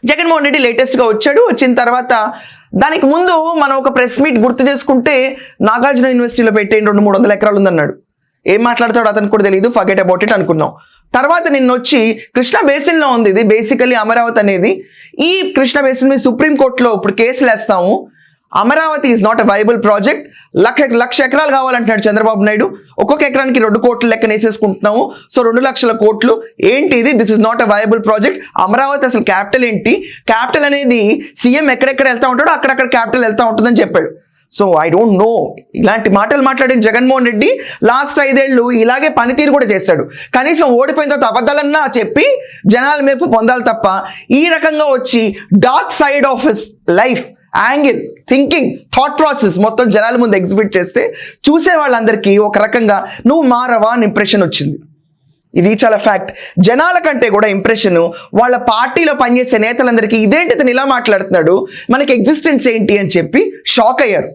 జగన్మోహన్ రెడ్డి లేటెస్ట్గా వచ్చాడు. వచ్చిన తర్వాత దానికి ముందు మనం ఒక ప్రెస్ మీట్ గుర్తు చేసుకుంటే నాగార్జున యూనివర్సిటీలో పెట్టే 200-300 ఎకరాలు ఉందన్నాడు. ఏం మాట్లాడతాడో అతనికి కూడా తెలియదు, ఫర్గెట్ అబౌట్ ఇట్ అనుకున్నాం. తర్వాత నిన్న వచ్చి కృష్ణా బేసిన్లో ఉంది ఇది, బేసికలీ అమరావతి అనేది. ఈ కృష్ణా బేసిన్ మీద సుప్రీంకోర్టులో ఇప్పుడు కేసులు వేస్తాము. Amaravati is not a viable project. లక్ష ఎకరాలు కావాలంటున్నాడు చంద్రబాబు నాయుడు. ఒక్కొక్క ఎకరానికి 2 కోట్ల లెక్కన వేసేసుకుంటున్నాము. సో 2 లక్షల కోట్లు ఏంటి ఇది? This is not a viable project. Amaravati అసలు క్యాపిటల్ ఏంటి? క్యాపిటల్ అనేది సీఎం ఎక్కడెక్కడ వెళ్తా ఉంటాడో అక్కడక్కడ క్యాపిటల్ వెళ్తా ఉంటుందని చెప్పాడు. సో ఐ డోంట్ నో, ఇలాంటి మాటలు మాట్లాడిన జగన్మోహన్ రెడ్డి లాస్ట్ 5 ఏళ్ళు ఇలాగే పనితీరు కూడా చేశాడు. కనీసం ఓడిపోయిన తర్వాత అబద్ధాలన్నా చెప్పి జనాల మెప్పు పొందాలి తప్ప ఈ రకంగా వచ్చి dark side of his life, angle, thinking, thought process మొత్తం జనాల ముందు ఎగ్జిబిట్ చేస్తే చూసే వాళ్ళందరికీ ఒక రకంగా నువ్వు మారవా అని ఇంప్రెషన్ వచ్చింది. ఇది చాలా ఫ్యాక్ట్. జనాల కంటే కూడా ఇంప్రెషన్ వాళ్ళ పార్టీలో పనిచేసే నేతలందరికీ ఇదేంటి ఇతను ఇలా మాట్లాడుతున్నాడు, మనకి ఎగ్జిస్టెన్స్ ఏంటి అని చెప్పి షాక్ అయ్యారు.